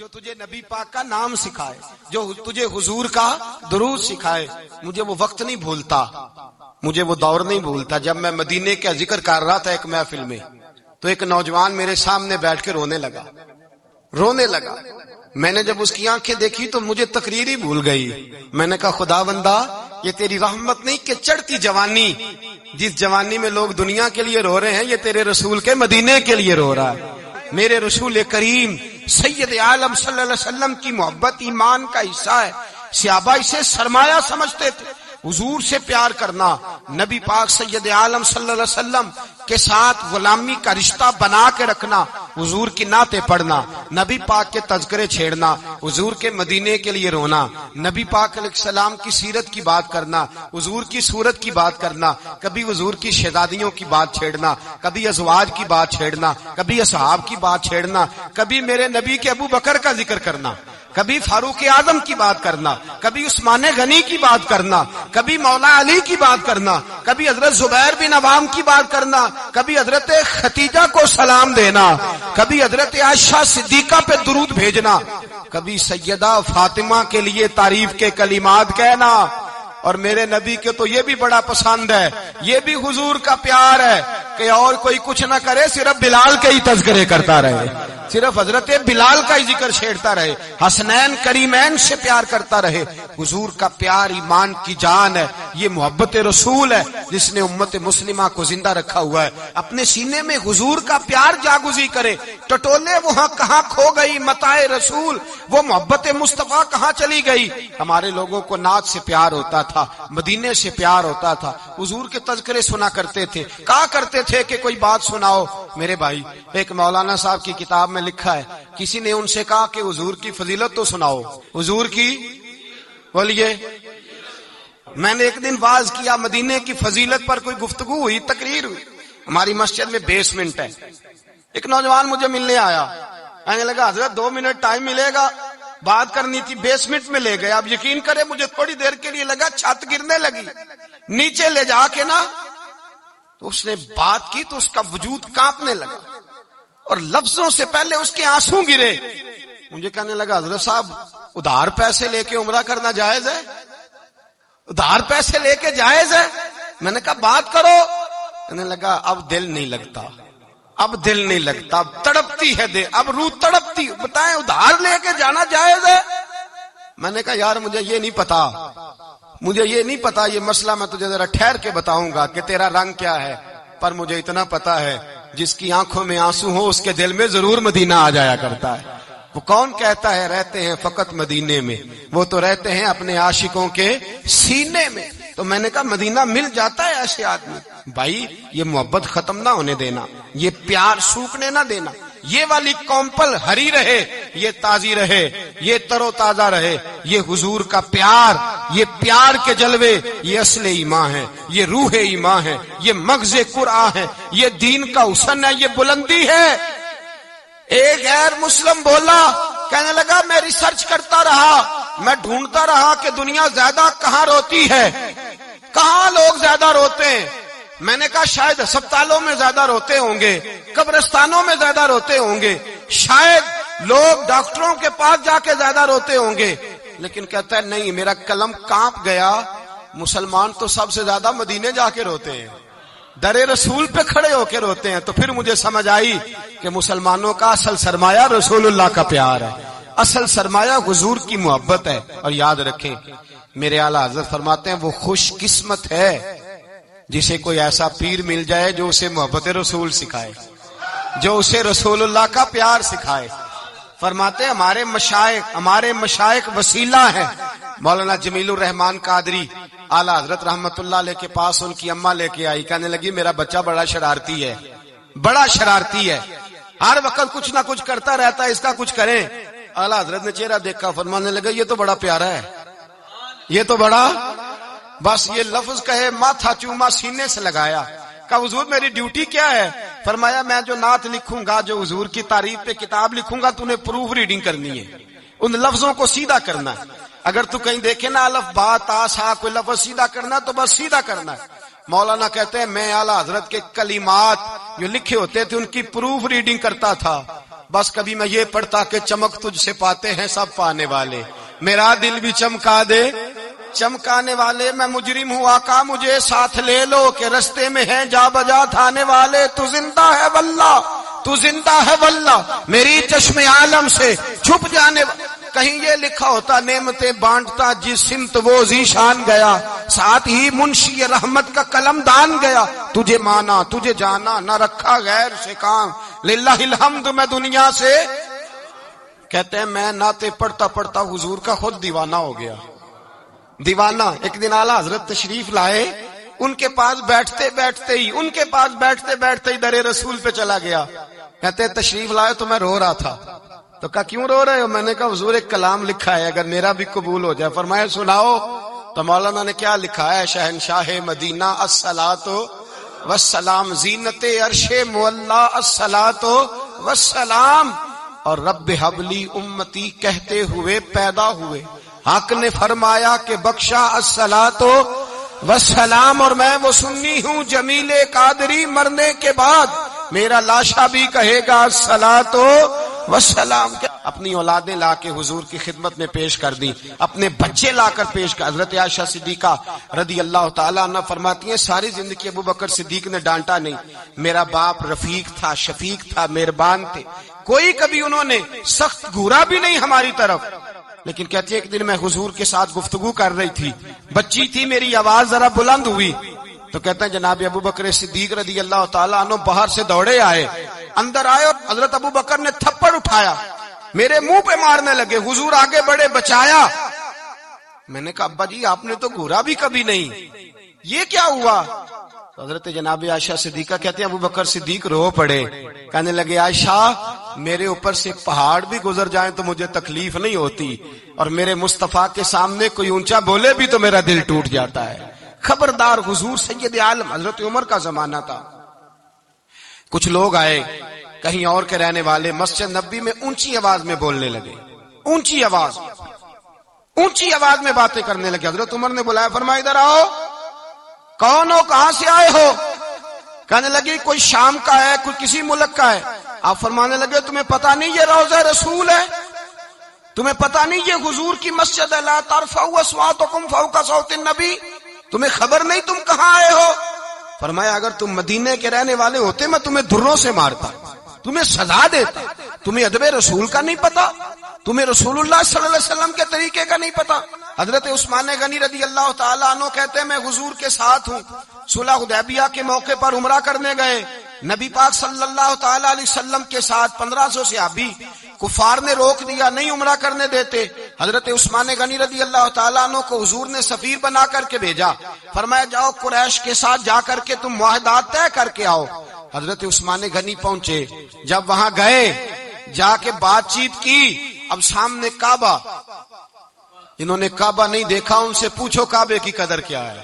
جو تجھے نبی پاک کا نام سکھائے، جو تجھے حضور کا درود سکھائے. مجھے وہ وقت نہیں بھولتا، مجھے وہ دور نہیں بھولتا. جب میں مدینے کا ذکر کر رہا تھا ایک محفل میں، تو ایک نوجوان میرے سامنے بیٹھ کے رونے لگا. میں نے جب اس کی آنکھیں دیکھی تو مجھے تقریر ہی بھول گئی. میں نے کہا خدا بندہ، یہ تیری رحمت نہیں کہ چڑھتی جوانی، جس جوانی میں لوگ دنیا کے لیے رو رہے ہیں، یہ تیرے رسول کے مدینے کے لیے رو رہا ہے. میرے رسول کریم سید عالم صلی اللہ علیہ وسلم کی محبت ایمان کا حصہ ہے. صحابہ اسے سرمایہ سمجھتے تھے. حضور سے پیار کرنا، نبی پاک سید عالم صلی اللہ علیہ وسلم کے ساتھ غلامی کا رشتہ بنا کے رکھنا، حضور کی نعتیں پڑھنا، نبی پاک کے تذکرے چھیڑنا، حضور کے مدینے کے لیے رونا، نبی پاک علیہ السلام کی سیرت کی بات کرنا، حضور کی صورت کی بات کرنا، کبھی حضور کی شہزادیوں کی بات چھیڑنا، کبھی ازواج کی بات چھیڑنا، کبھی اصحاب کی بات چھیڑنا، کبھی میرے نبی کے ابو بکر کا ذکر کرنا، کبھی فاروق اعظم کی بات کرنا، کبھی عثمان غنی کی بات کرنا، کبھی مولا علی کی بات کرنا، کبھی حضرت زبیر بن عوام کی بات کرنا، کبھی حضرت خدیجہ کو سلام دینا، کبھی حضرت عائشہ صدیقہ پہ درود بھیجنا، کبھی سیدہ فاطمہ کے لیے تعریف کے کلمات کہنا. اور میرے نبی کے تو یہ بھی بڑا پسند ہے، یہ بھی حضور کا پیار ہے کہ اور کوئی کچھ نہ کرے، صرف بلال کے ہی تذکرے کرتا رہے، صرف حضرت بلال کا ہی ذکر چھیڑتا رہے، حسنین کریمین سے پیار کرتا رہے. حضور کا پیار ایمان کی جان ہے. یہ محبت رسول ہے جس نے امت مسلمہ کو زندہ رکھا ہوا ہے. اپنے سینے میں حضور کا پیار جاگزی کرے. ٹٹولے وہاں کہاں کھو گئی متاع رسول، وہ محبت مصطفیٰ کہاں چلی گئی. ہمارے لوگوں کو نعت سے پیار ہوتا تھا، مدینے سے پیار ہوتا تھا، حضور کے تذکرے سنا کرتے تھے. کہا کرتے تھے کہ کوئی بات سناؤ. میرے بھائی، ایک مولانا صاحب کی کتاب میں لکھا ہے، کسی نے ان سے کہا کہ حضور کی فضیلت تو سناؤ. حضور کی بولیے. میں نے ایک دن واعظ کیا، مدینے کی فضیلت پر کوئی گفتگو ہوئی، تقریر ہوئی. ہماری مسجد میں بیسمنٹ ہے. ایک نوجوان مجھے ملنے آیا، کہنے لگا حضرت 2 منٹ ٹائم ملے گا، بات کرنی تھی. بیسمنٹ میں لے گئے. اب یقین کرے مجھے تھوڑی دیر کے لیے لگا چھت گرنے لگی. نیچے لے جا کے نا تو اس نے بات کی تو اس کا وجود کانپنے لگا اور لفظوں سے پہلے اس کے آنسو گرے. مجھے کہنے لگا حضرت صاحب ادھار پیسے لے کے عمرہ کرنا جائز ہے؟ ادھار پیسے لے کے جائز ہے؟ میں نے کہا بات کرو. کہنے لگا اب دل نہیں لگتا، اب دل نہیں لگتا، اب تڑپتی ہے دل، اب روح تڑپتی. بتائیں ادھار لے کے جانا جائز ہے؟ میں نے کہا یار مجھے یہ نہیں پتا، مجھے یہ نہیں پتا یہ مسئلہ میں تجھے ذرا ٹھہر کے بتاؤں گا کہ تیرا رنگ کیا ہے. پر مجھے اتنا پتا ہے جس کی آنکھوں میں آنسو ہو اس کے دل میں ضرور مدینہ آ جایا کرتا ہے. وہ کون کہتا ہے رہتے ہیں فقط مدینے میں، وہ تو رہتے ہیں اپنے عاشقوں کے سینے میں. تو میں نے کہا مدینہ مل جاتا ہے ایسے آدمی. بھائی یہ محبت ختم نہ ہونے دینا، یہ پیار سوکھنے نہ دینا. یہ والی کومپل ہری رہے، یہ تازی رہے، یہ تر و تازہ رہے. یہ حضور کا پیار، یہ پیار کے جلوے، یہ اصل ایمان ہے، یہ روح ایمان ہے، یہ مغز قرآن ہے، یہ دین کا حسن ہے، یہ بلندی ہے. ایک غیر مسلم بولا، کہنے لگا میں ریسرچ کرتا رہا، میں ڈھونڈتا رہا کہ دنیا زیادہ کہاں روتی ہے، کہاں لوگ زیادہ روتے ہیں. میں نے کہا شاید ہسپتالوں میں زیادہ روتے ہوں گے، قبرستانوں میں زیادہ روتے ہوں گے، شاید لوگ ڈاکٹروں کے پاس جا کے زیادہ روتے ہوں گے. لیکن کہتا ہے نہیں، میرا قلم کانپ گیا، مسلمان تو سب سے زیادہ مدینے جا کے روتے ہیں، در رسول پہ کھڑے ہو کے روتے ہیں. تو پھر مجھے سمجھ آئی کہ مسلمانوں کا اصل سرمایہ رسول اللہ کا پیار ہے، اصل سرمایہ حضور کی محبت ہے. اور یاد رکھیں میرے اعلیٰ حضرت فرماتے ہیں وہ خوش قسمت ہے جسے کوئی ایسا پیر مل جائے جو اسے محبت رسول سکھائے، جو اسے رسول اللہ کا پیار سکھائے. فرماتے ہیں ہمارے مشائخ وسیلہ ہیں. مولانا جمیل الرحمان قادری اعلیٰ حضرت رحمت اللہ علیہ کے پاس ان کی اماں لے کے آئی. کہنے لگی میرا بچہ بڑا شرارتی ہے، بڑا شرارتی ہے، ہر وقت کچھ نہ کچھ کرتا رہتا ہے، اس کا کچھ کریں. اعلیٰ حضرت نے چہرہ دیکھا، فرمانے لگا یہ تو بڑا پیارا ہے، یہ تو بڑا، بس یہ لفظ کہے ماتھا چوما سینے سے لگایا. کہا حضور میری ڈیوٹی کیا ہے؟ فرمایا میں جو نعت لکھوں گا، جو حضور کی تعریف پہ کتاب لکھوں گا، تو نے پروف ریڈنگ کرنی ہے، ان لفظوں کو سیدھا کرنا ہے. اگر تو کہیں دیکھے نا الف با تا سا کوئی لفظ سیدھا کرنا تو بس سیدھا کرنا ہے. مولانا کہتے ہیں میں اعلیٰ حضرت کے کلمات جو لکھے ہوتے تھے ان کی پروف ریڈنگ کرتا تھا. بس کبھی میں یہ پڑھتا کہ چمک تجھ سے پاتے ہیں سب پانے والے، میرا دل بھی چمکا دے چمکانے والے، میں مجرم ہوں آقا مجھے ساتھ لے لو کہ رستے میں ہیں جا بجا تھانے والے، تو زندہ ہے واللہ تو زندہ ہے واللہ میری چشم عالم سے چھپ جانے کہیں یہ لکھا ہوتا نعمتیں بانٹتا جس سمت وہ ذیشان گیا، ساتھ ہی منشی رحمت کا قلم دان گیا، تجھے مانا تجھے جانا نہ رکھا غیر سے کام، للہ الحمد میں دنیا سے کہتے ہیں میں نعتیں پڑھتا پڑھتا حضور کا خود دیوانہ ہو گیا، دیوانہ۔ ایک دن اعلیٰ حضرت تشریف لائے، ان کے پاس بیٹھتے بیٹھتے ہی در رسول پہ چلا گیا، کہتے تشریف لائے تو میں رو رہا تھا، تو کہا کیوں رو رہے ہو؟ میں نے کہا حضور ایک کلام لکھا ہے اگر میرا بھی قبول ہو جائے، فرمایا سناؤ، تو مولانا نے کیا لکھا ہے؟ شہنشاہ مدینہ الصلاۃ والسلام، زینت عرش معلی الصلاۃ والسلام، اور رب حبلی امتی کہتے ہوئے پیدا ہوئے، حق نے فرمایا کہ بخشا الصلاۃ والسلام، اور میں وہ سنی ہوں جمیل قادری مرنے کے بعد میرا لاشا بھی کہے گا الصلاۃ والسلام۔ اپنی اولادیں لا کے حضور کی خدمت میں پیش کر دی، اپنے بچے لا کر پیش کر۔ حضرت عائشہ صدیقہ رضی اللہ تعالیٰ عنہ فرماتی ہیں ساری زندگی ابو بکر صدیق نے ڈانٹا نہیں، میرا باپ رفیق تھا، شفیق تھا، مہربان تھے، کوئی کبھی انہوں نے سخت گھورا بھی نہیں ہماری طرف۔ لیکن کہتی ہے ایک دن میں حضور کے ساتھ گفتگو کر رہی تھی، بچی تھی، میری آواز ذرا بلند ہوئی، تو کہتے ہیں جناب ابو بکر صدیق رضی اللہ تعالیٰ عنہ باہر سے دوڑے آئے، اندر آئے اور حضرت ابو بکر نے تھپڑ اٹھایا، میرے منہ پہ مارنے لگے، حضور آگے بڑھے بچایا۔ میں نے کہا ابا جی آپ نے تو گھورا بھی کبھی نہیں، یہ کیا ہوا؟ تو حضرت جناب عائشہ صدیقہ کہتے ہیں ابو بکر صدیق رو پڑے، کہنے لگے عائشہ میرے اوپر سے پہاڑ بھی گزر جائیں تو مجھے تکلیف نہیں ہوتی، اور میرے مصطفیٰ کے سامنے کوئی اونچا بولے بھی تو میرا دل ٹوٹ جاتا ہے۔ خبردار، حضور سید عالم، حضرت عمر کا زمانہ تھا، کچھ لوگ آئے کہیں اور کے رہنے والے، مسجد نبی میں اونچی آواز میں بولنے لگے، اونچی آواز میں باتیں کرنے لگے۔ حضرت عمر نے بلایا، فرمایا ادھر آؤ، کون ہو، کہاں سے آئے ہو؟ کہنے لگی کوئی شام کا ہے، کوئی کسی ملک کا ہے۔ آپ فرمانے لگے تمہیں پتا نہیں یہ روضہ رسول ہے؟ تمہیں پتا نہیں یہ حضور کی مسجد ہے؟ لا ترفعوا اصواتکم فوق صوت النبی، تمہیں خبر نہیں تم کہاں آئے ہو؟ فرمایا اگر تم مدینے کے رہنے والے ہوتے میں تمہیں دھروں سے مارتا، تمہیں سزا دیتا، تمہیں ادب رسول کا نہیں پتا، تمہیں رسول اللہ صلی اللہ علیہ وسلم کے طریقے کا نہیں پتا۔ حضرت عثمان غنی رضی اللہ تعالیٰ عنہ کہتے ہیں میں حضور کے ساتھ ہوں، صلح حدیبیہ کے موقع پر عمرہ کرنے گئے، نبی پاک صلی اللہ تعالیٰ علیہ وسلم کے ساتھ 1500 صحابی، کفار نے روک دیا، نہیں عمرہ کرنے دیتے۔ حضرت عثمان غنی رضی اللہ تعالیٰ عنہ کو حضور نے سفیر بنا کر کے بھیجا، فرمایا جاؤ قریش کے ساتھ جا کر کے تم معاہدات طے کر کے آؤ۔ حضرت عثمان غنی پہنچے، جب وہاں گئے جا کے بات چیت کی، اب سامنے کعبہ، جنہوں نے کعبہ نہیں دیکھا ان سے پوچھو کعبے کی قدر کیا ہے،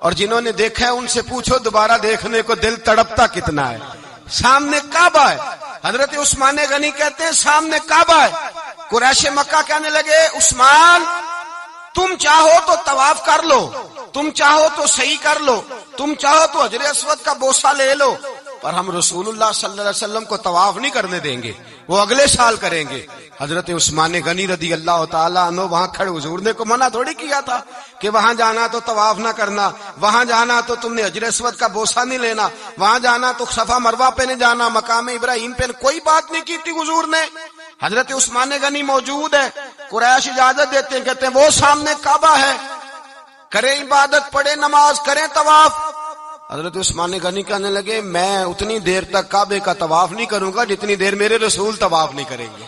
اور جنہوں نے دیکھا ہے ان سے پوچھو دوبارہ دیکھنے کو دل تڑپتا کتنا ہے۔ سامنے کعبہ ہے، حضرت عثمان غنی کہتے ہیں سامنے کعبہ ہے۔ قریش مکہ کہنے لگے عثمان تم چاہو تو طواف کر لو، تم چاہو تو صحیح کر لو، تم چاہو تو حجر اسود کا بوسہ لے لو، پر ہم رسول اللہ صلی اللہ علیہ وسلم کو طواف نہیں کرنے دیں گے، وہ اگلے سال کریں گے۔ حضرت عثمان غنی رضی اللہ تعالیٰ عنہ وہاں کھڑے، حضور نے کو منع تھوڑی کیا تھا کہ وہاں جانا تو طواف نہ کرنا، وہاں جانا تو تم نے حجر اسود کا بوسہ نہیں لینا، وہاں جانا تو صفا مروہ پہ نہیں جانا، مقام ابراہیم پہ، کوئی بات نہیں کی تھی حضور نے۔ حضرت عثمان غنی موجود ہے، قریش اجازت دیتے ہیں، کہتے ہیں وہ سامنے کعبہ ہے، کریں عبادت، پڑھیں نماز، کریں طواف۔ حضرت عثمان غنی کہنے لگے میں اتنی دیر تک کعبے کا طواف نہیں کروں گا جتنی دیر میرے رسول طواف نہیں کریں گے۔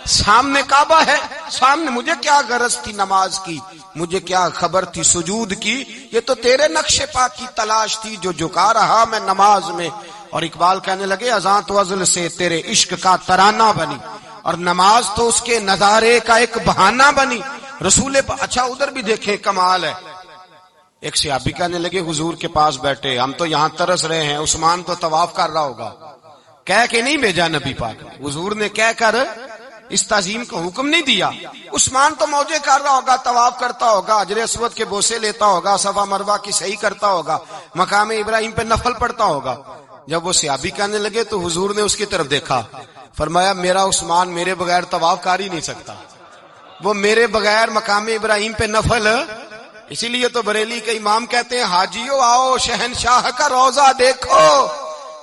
سامنے کعبہ ہے، سامنے، مجھے کیا غرض تھی نماز کی، مجھے کیا خبر تھی سجود کی، یہ تو تیرے نقش پا کی تلاش تھی جو جھکا رہا میں نماز میں۔ اور اقبال کہنے لگے اذان تو ازل سے تیرے عشق کا ترانہ بنی، اور نماز تو اس کے نظارے کا ایک بہانہ بنی۔ رسول اچھا ادھر بھی دیکھیں کمال ہے، ایک صحابی کہنے لگے حضور کے پاس بیٹھے ہم تو یہاں ترس رہے ہیں، عثمان تو طواف کر رہا ہوگا، کہہ کے نہیں بھیجا نبی پاک، حضور نے کہہ کر اس تعظیم کا حکم نہیں دیا، عثمان تو موجے کر رہا ہوگا، طواف کرتا ہوگا، حجر اسود کے بوسے لیتا ہوگا، صفا مروہ کی صحیح کرتا ہوگا، مقام ابراہیم پہ نفل پڑھتا ہوگا۔ جب وہ صحابی کہنے لگے تو حضور نے اس کی طرف دیکھا، فرمایا میرا عثمان میرے بغیر طواف کر ہی نہیں سکتا، وہ میرے بغیر مقام ابراہیم پہ نفل. اسی لیے تو بریلی کے امام کہتے ہیں حاجیو آؤ شہنشاہ کا روضہ دیکھو،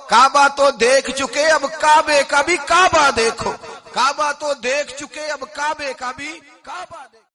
کعبہ تو دیکھ چکے اب کعبے کا بھی کعبہ دیکھو، کعبہ تو دیکھ چکے اب کعبے کا بھی کعبہ دیکھو.